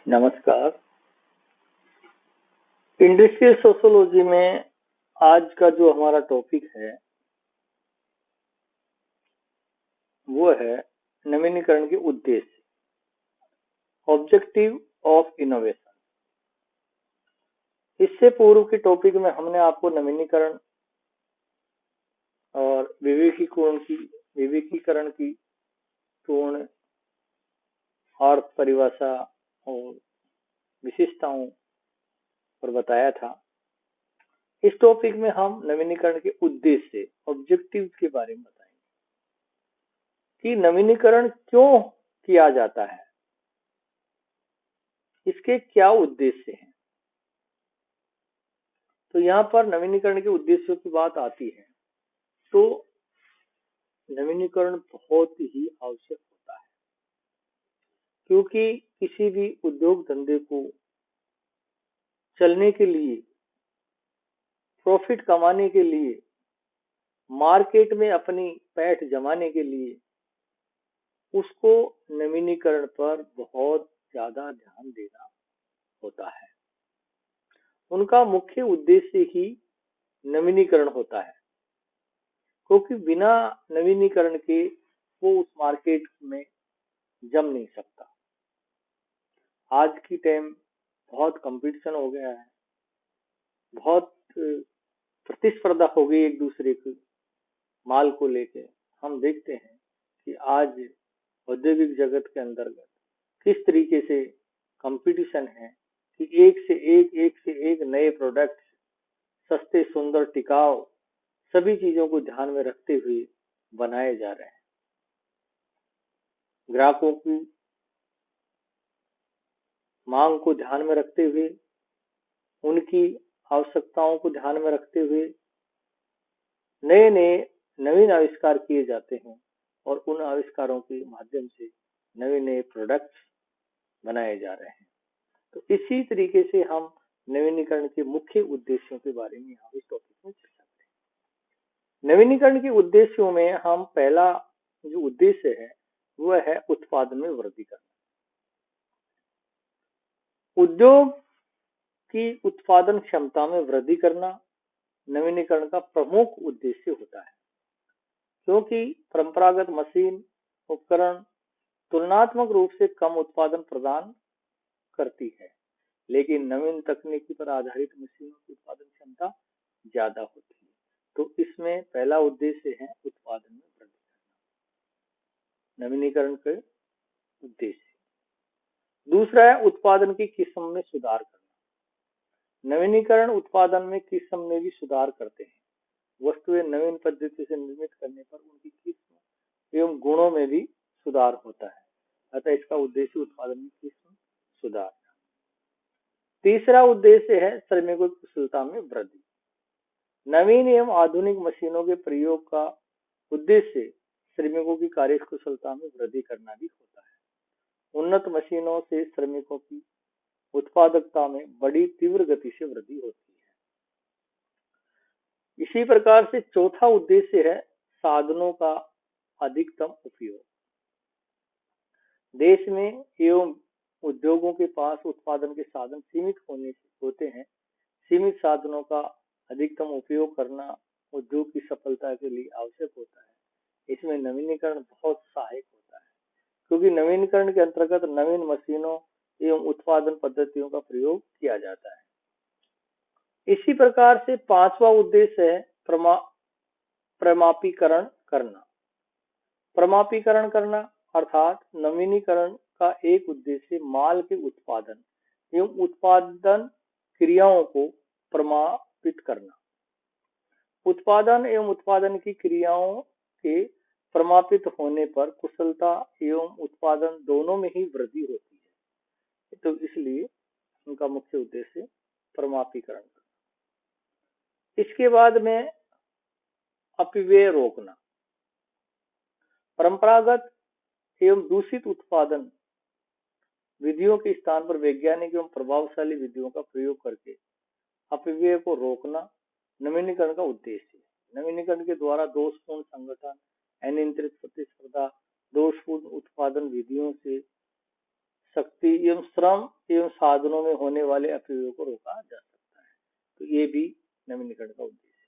नमस्कार। Industrial sociology में आज का जो हमारा टॉपिक है वो है नवीनीकरण के उद्देश्य, ऑब्जेक्टिव ऑफ इनोवेशन। इससे पूर्व के टॉपिक में हमने आपको नवीनीकरण और विवेकीकरण की पूर्ण अर्थ, परिभाषा और विशिष्टताओं पर बताया था। इस टॉपिक में हम नवीनीकरण के उद्देश्य, ऑब्जेक्टिव के बारे में बताएंगे कि नवीनीकरण क्यों किया जाता है, इसके क्या उद्देश्य हैं। तो यहाँ पर नवीनीकरण के उद्देश्यों की बात आती है तो नवीनीकरण बहुत ही आवश्यक होता है, क्योंकि किसी भी उद्योग धंधे को चलने के लिए, प्रॉफिट कमाने के लिए, मार्केट में अपनी पैठ जमाने के लिए उसको नवीनीकरण पर बहुत ज्यादा ध्यान देना होता है। उनका मुख्य उद्देश्य ही नवीनीकरण होता है, क्योंकि बिना नवीनीकरण के वो उस मार्केट में जम नहीं सकता। आज की टाइम बहुत कंपटीशन हो गया है, बहुत प्रतिस्पर्धा हो गई एक दूसरे के माल को लेके। हम देखते हैं कि आज औद्योगिक जगत के अंतर्गत किस तरीके से कंपटीशन है कि एक से एक नए प्रोडक्ट, सस्ते, सुंदर, टिकाऊ, सभी चीजों को ध्यान में रखते हुए बनाए जा रहे हैं। ग्राहकों की मांग को ध्यान में रखते हुए, उनकी आवश्यकताओं को ध्यान में रखते हुए नवीन आविष्कार किए जाते हैं और उन आविष्कारों के माध्यम से नए प्रोडक्ट्स बनाए जा रहे हैं। तो इसी तरीके से हम नवीनीकरण के मुख्य उद्देश्यों के बारे में यहाँ इस टॉपिक में चर्चा करेंगे। नवीनीकरण के उद्देश्यों में हम पहला जो उद्देश्य है वह है उत्पादन में वृद्धि करना। उद्योग की उत्पादन क्षमता में वृद्धि करना नवीनीकरण का प्रमुख उद्देश्य होता है, क्योंकि परंपरागत मशीन उपकरण तुलनात्मक रूप से कम उत्पादन प्रदान करती है, लेकिन नवीन तकनीकी पर आधारित मशीनों की उत्पादन क्षमता ज्यादा होती है। तो इसमें पहला उद्देश्य है उत्पादन में वृद्धि करना, नवीनीकरण के उद्देश्य। दूसरा है उत्पादन की किस्म में सुधार करना। नवीनीकरण उत्पादन में किस्म में भी सुधार करते हैं। वस्तुएं नवीन पद्धति से निर्मित करने पर उनकी किस्म एवं गुणों में भी सुधार होता है, अतः इसका उद्देश्य उत्पादन की किस्म सुधार। तीसरा उद्देश्य है श्रमिकों की कुशलता में वृद्धि। नवीन एवं आधुनिक मशीनों के प्रयोग का उद्देश्य श्रमिकों की कार्य कुशलता में वृद्धि करना भी होता है। उन्नत मशीनों से श्रमिकों की उत्पादकता में बड़ी तीव्र गति से वृद्धि होती है। इसी प्रकार से चौथा उद्देश्य है साधनों का अधिकतम उपयोग। देश में एवं उद्योगों के पास उत्पादन के साधन सीमित होते हैं। सीमित साधनों का अधिकतम उपयोग करना उद्योग की सफलता के लिए आवश्यक होता है। इसमें नवीनीकरण बहुत सहायक होता है, क्योंकि नवीनीकरण के अंतर्गत नवीन मशीनों एवं उत्पादन पद्धतियों का प्रयोग किया जाता है। इसी प्रकार से पांचवा उद्देश्य है प्रमापीकरण करना। प्रमापीकरण करना अर्थात नवीनीकरण का एक उद्देश्य माल के उत्पादन एवं उत्पादन क्रियाओं को प्रमापित करना। उत्पादन एवं उत्पादन की क्रियाओं के प्रमापित होने पर कुशलता एवं उत्पादन दोनों में ही वृद्धि होती है। तो इसलिए उनका मुख्य उद्देश्य प्रमापीकरण करना। इसके बाद में अपव्यय रोकना। परंपरागत एवं दूषित उत्पादन विधियों के स्थान पर वैज्ञानिक एवं प्रभावशाली विधियों का प्रयोग करके अपव्यय को रोकना नवीनीकरण का उद्देश्य है। नवीनीकरण के द्वारा दोषपूर्ण संगठन, अनियंत्रित प्रतिस्पर्धा, दोषपूर्ण उत्पादन विधियों से शक्ति एवं श्रम एवं साधनों में होने वाले अपव्ययों को रोका जा सकता है। तो ये भी नवीनीकरण का उद्देश्य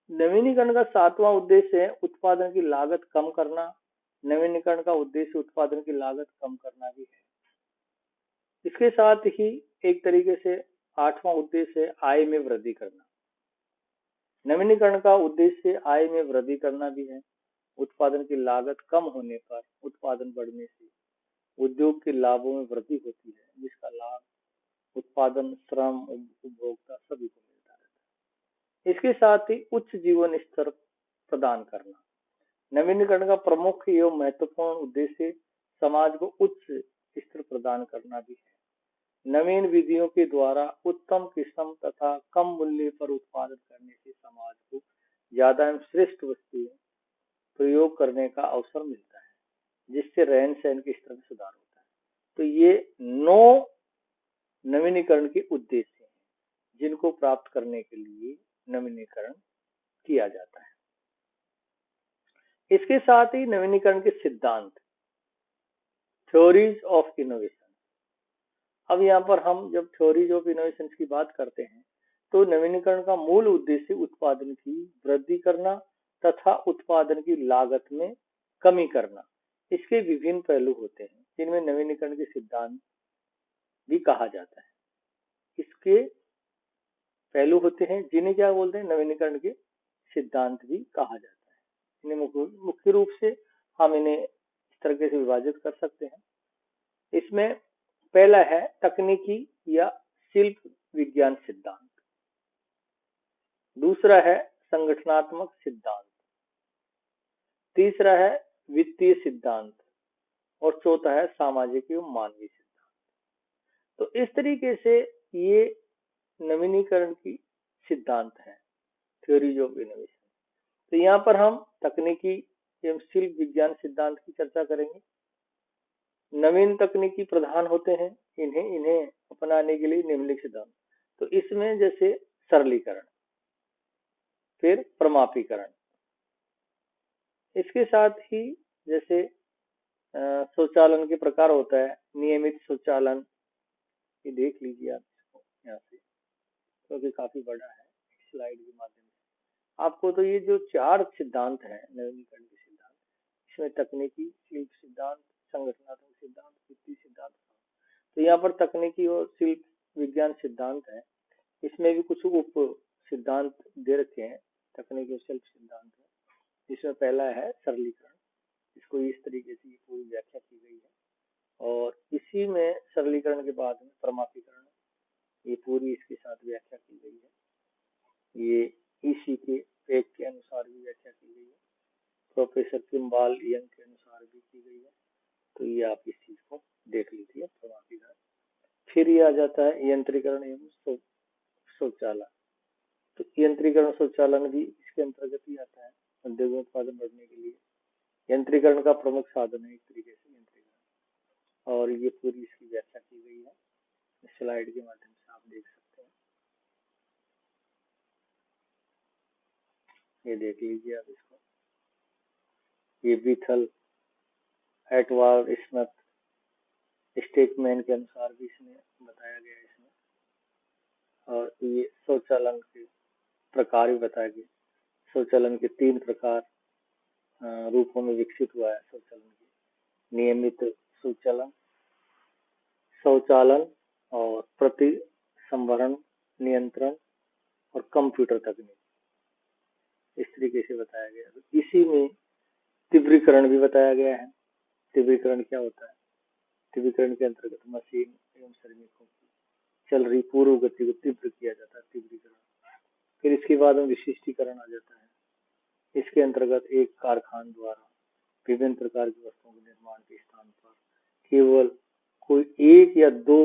है। नवीनीकरण का 7वां उद्देश्य है उत्पादन की लागत कम करना। नवीनीकरण का उद्देश्य उत्पादन की लागत कम करना भी है। इसके साथ ही एक तरीके से 8वां उद्देश्य है आय में वृद्धि करना। नवीनीकरण का उद्देश्य आय में वृद्धि करना भी है। उत्पादन की लागत कम होने पर उत्पादन बढ़ने से उद्योग के लाभों में वृद्धि होती है, जिसका लाभ उत्पादन, श्रम, उपभोक्ता सभी को मिलता रहता है। इसके साथ ही उच्च जीवन स्तर प्रदान करना। नवीनीकरण का प्रमुख एवं महत्वपूर्ण उद्देश्य समाज को उच्च स्तर प्रदान करना भी है। नवीन विधियों के द्वारा उत्तम किस्म तथा कम मूल्य पर उत्पादन करने से समाज को ज्यादा एवं श्रेष्ठ वस्तुएं प्रयोग करने का अवसर मिलता है, जिससे रहन सहन के स्तर में सुधार होता है। तो ये 9 नवीनीकरण के उद्देश्य हैं, जिनको प्राप्त करने के लिए नवीनीकरण किया जाता है। इसके साथ ही नवीनीकरण के सिद्धांत, थ्योरीज ऑफ इनोवेशन। अब यहाँ पर हम जब थ्योरीज ऑफ इनोवेशन की बात करते हैं तो नवीनीकरण का मूल उद्देश्य उत्पादन की वृद्धि करना तथा उत्पादन की लागत में कमी करना। इसके विभिन्न पहलू होते हैं, जिनमें नवीनीकरण के सिद्धांत भी कहा जाता है। इसके पहलू होते हैं जिन्हें क्या बोलते हैं, नवीनीकरण के सिद्धांत भी कहा जाता है। इन्हें मुख्य रूप से हम इन्हें इस तरीके से विभाजित कर सकते हैं। इसमें पहला है तकनीकी या शिल्प विज्ञान सिद्धांत, दूसरा है संगठनात्मक सिद्धांत, तीसरा है वित्तीय सिद्धांत और चौथा है सामाजिक एवं मानवीय सिद्धांत। तो इस तरीके से ये नवीनीकरण की सिद्धांत है, थ्योरीज ऑफ इनोवेशन। तो यहाँ पर हम तकनीकी एवं शिल्प विज्ञान सिद्धांत की चर्चा करेंगे। नवीन तकनीकी प्रधान होते हैं, इन्हें अपनाने के लिए निम्नलिखित सिद्धांत। तो इसमें जैसे सरलीकरण, फिर प्रमापीकरण, इसके साथ ही जैसे शौचालन के प्रकार होता है, नियमित शौचालन, ये देख लीजिए आप इसको यहाँ से, क्योंकि काफी बड़ा है, स्लाइड के माध्यम से आपको। तो ये जो 4 सिद्धांत हैं नवीनीकरण के सिद्धांत, इसमें तकनीकी, शिल्प सिद्धांत, संगठनात्मक सिद्धांत, वित्तीय सिद्धांत। तो यहाँ पर तकनीकी और शिल्प विज्ञान सिद्धांत है, इसमें भी कुछ उप सिद्धांत दे रखे हैं तकनीकी और शिल्प सिद्धांत में। इसमें पहला है सरलीकरण, इसको इस तरीके से पूरी व्याख्या की गई है। और इसी में सरलीकरण के बाद में प्रमापीकरण, ये पूरी इसके साथ व्याख्या की गई है। ये इसी के पेक के अनुसार भी व्याख्या की गई है, प्रोफेसर किम्बाल यंग के अनुसार भी की गई है। तो ये आप इस चीज को देख लीजिए, प्रमापीकरण। फिर ये आ जाता है यंत्रीकरण एवं शौचालन। तो यंत्रीकरण शौचालन भी इसके अंतर्गत ही आता है। उद्योग में उत्पादन बढ़ने के लिए यंत्रीकरण का प्रमुख साधन है एक तरीके से यंत्रीकरण, और ये पूरी इसकी व्याख्या की गई है, स्लाइड के माध्यम से आप देख सकते हैं। ये देख लीजिए आप इसको, ये बीथल, एटवार्ड, स्मिथ, स्टेकमैन के अनुसार भी इसमें बताया गया है इसमें। और ये शौचालन के प्रकार भी बताया गया। शौचालन के 3 प्रकार रूपों में विकसित हुआ है शौचालन के, नियमित शौचालन, शौचालन और प्रति संवरण नियंत्रण और कंप्यूटर तकनीक, इस तरीके से बताया गया। तो इसी में तीव्रीकरण भी बताया गया है। तीव्रीकरण क्या होता है? तीव्रीकरण के अंतर्गत मशीन एवं श्रमिकों की चल रही पूर्व गति को तीव्र किया जाता है, तीव्रीकरण। फिर इसके बाद में विशिष्टीकरण आ जाता है। इसके अंतर्गत एक कारखाना द्वारा विभिन्न प्रकार की वस्तुओं के निर्माण के स्थान पर केवल कोई 1 या 2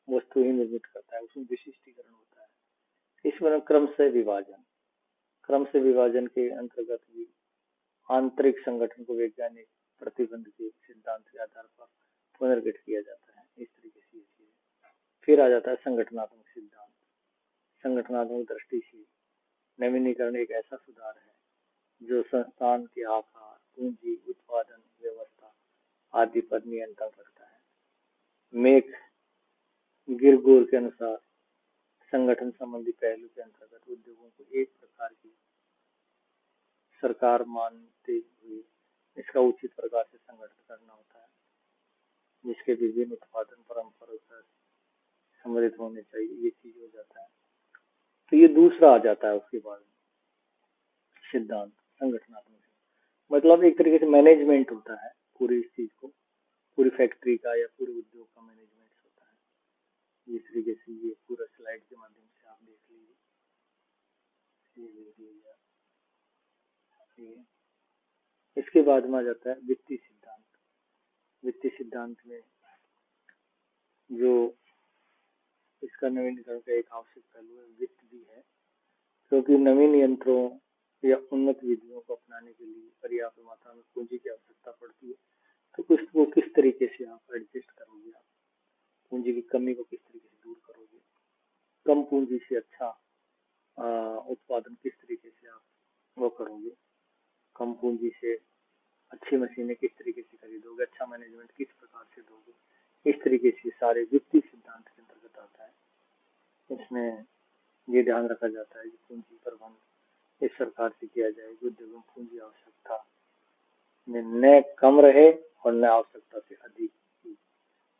वस्तु ही निर्मित करता है, उसमें विशिष्टीकरण होता है। इसमें क्रम से विभाजन के अंतर्गत भी आंतरिक संगठन को वैज्ञानिक प्रतिबंध के सिद्धांत के आधार पर पुनर्गठित किया जाता है। इस तरीके से फिर आ जाता है संगठनात्मक सिद्धांत। संगठनात्मक दृष्टि से नवीनीकरण एक ऐसा सुधार है जो संस्थान के आकार, पूंजी, उत्पादन व्यवस्था आदि पर नियंत्रण रखता है। मेक गिरगोर के अनुसार संगठन संबंधी पहलू के अंतर्गत उद्योगों को एक प्रकार की सरकार मानते हुए इसका उचित प्रकार से संगठन करना होता है, जिसके विभिन्न उत्पादन परंपराओं से सम्मिलित होने चाहिए। ये चीज हो जाता है। तो ये दूसरा आ जाता है उसके बाद सिद्धांत संगठनात्मक, मतलब एक तरीके से मैनेजमेंट होता है पूरी इस चीज को, पूरी फैक्ट्री का या पूरे उद्योग का मैनेजमेंट होता है। इस तरीके से ये पूरा स्लाइड के माध्यम से आप देख लीजिए। इसके बाद में आ जाता है वित्तीय सिद्धांत। वित्तीय सिद्धांत में जो इसका नवीनीकरण का एक आवश्यक पहलू है वित्त भी है, क्योंकि नवीन यंत्रों या उन्नत विधियों को अपनाने के लिए पर्याप्त मात्रा में पूंजी की आवश्यकता पड़ती है। तो उसको किस तरीके से आप एडजस्ट करोगे, आप पूंजी की कमी को किस तरीके से दूर करोगे, कम पूंजी से अच्छा उत्पादन किस तरीके से आप वो करोगे, कम पूंजी से अच्छी मशीनें किस तरीके से खरीदोगे, अच्छा मैनेजमेंट किस प्रकार से दोगे, इस तरीके से सारे वित्तीय सिद्धांत के अंतर्गत आता है। इसमें ये ध्यान रखा जाता है कि पूंजी प्रबंध इस प्रकार से किया जाए कि उद्योगों में पूंजी आवश्यकता में न कम रहे और न आवश्यकता से अधिक।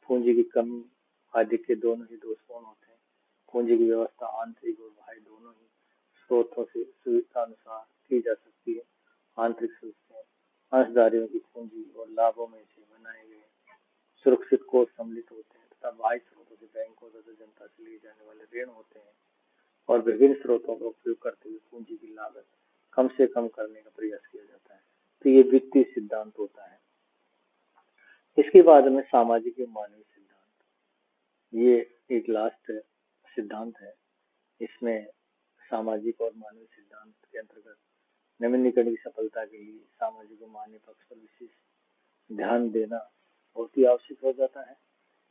पूंजी की कमी अधिक के दोनों ही दोषपूर्ण होते हैं। पूंजी की व्यवस्था आंतरिक और बाह्य दोनों ही स्रोतों से सुविधा अनुसार की जा सकती है। आंतरिक स्रोत से अंशधारियों की पूंजी और लाभों में से बनाए गए सुरक्षित कोष सम्मिलित होते हैं तथा बाह्य स्रोतों से बैंकों तथा जनता से लिए जाने वाले ऋण होते हैं और विभिन्न स्रोतों का उपयोग करते हुए पूंजी की लागत कम से कम करने का प्रयास किया जाता है। तो ये वित्तीय सिद्धांत होता है। इसके बाद में सामाजिक एवं मानवीय सिद्धांत, ये एक लास्ट सिद्धांत है। इसमें सामाजिक और मानवीय सिद्धांत के अंतर्गत नवीनीकरण की सफलता के लिए सामाजिक और मानवीय पक्ष पर विशेष ध्यान देना बहुत ही आवश्यक हो जाता है।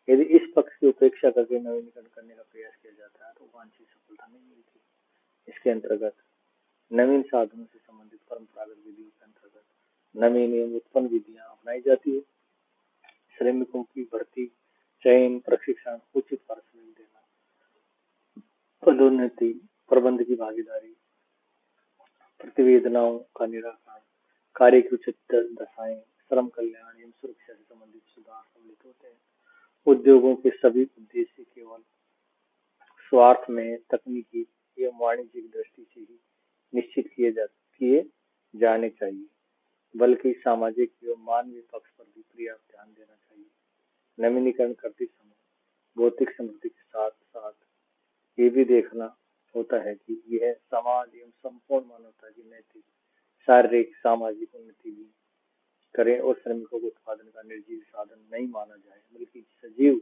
यदि इस पक्ष की उपेक्षा करके नवीनीकरण करने का प्रयास किया जाता है तो वांछित सफलता नहीं मिलती। इसके अंतर्गत नवीन साधनों से संबंधित परंपरागत विधियों के अंतर्गत नवीन एवं उत्पन्न विधियां अपनाई जाती है। श्रमिकों की भर्ती, चयन, प्रशिक्षण, उचित पारिश्रमिक देना, पदोन्नति, प्रबंध की भागीदारी, प्रतिवेदनाओं का निराकरण, कार्य की उचित दशाएं, श्रम कल्याण एवं सुरक्षा से संबंधित सुधार सम्मिलित होते हैं। उद्योगों के सभी उद्देश्य केवल स्वार्थ में तकनीकी एवं वाणिज्यिक दृष्टि से ही निश्चित किए जाने चाहिए, बल्कि सामाजिक एवं मानवीय पक्ष पर भी पर्याप्त ध्यान देना चाहिए। नवीनीकरण करते समय भौतिक समृद्धि के साथ साथ ये भी देखना होता है कि यह समाज एवं संपूर्ण मानवता की नैतिक, शारीरिक, सामाजिक उन्नति भी करें और श्रमिकों को उत्पादन का निर्जीव साधन नहीं माना जाए, बल्कि सजीव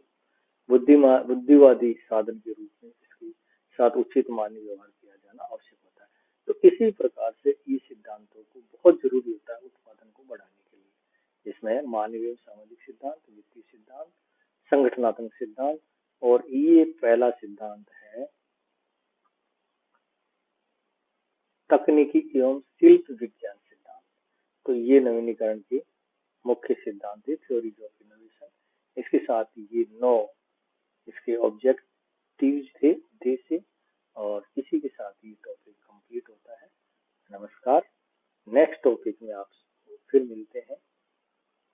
बुद्धिवादी साधन के रूप में इसके साथ उचित मानवीय व्यवहार किया जाना आवश्यक होता है। तो इसी प्रकार से ये सिद्धांतों को बहुत जरूरी होता है उत्पादन को बढ़ाने के लिए। इसमें मानवीय सामाजिक सिद्धांत, वित्तीय सिद्धांत, संगठनात्मक सिद्धांत और ये पहला सिद्धांत है तकनीकी एवं शिल्प विज्ञान सिद्धांत। तो ये नवीनीकरण के मुख्य सिद्धांत है, थ्योरीज ऑफ इनोवेशन। इसके साथ ये 9 इसके ऑब्जेक्टिव्स थे, उद्देश्य, और इसी के साथ ये टॉपिक कंप्लीट होता है। नमस्कार। नेक्स्ट टॉपिक में आप फिर मिलते हैं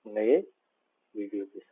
नए वीडियो के साथ।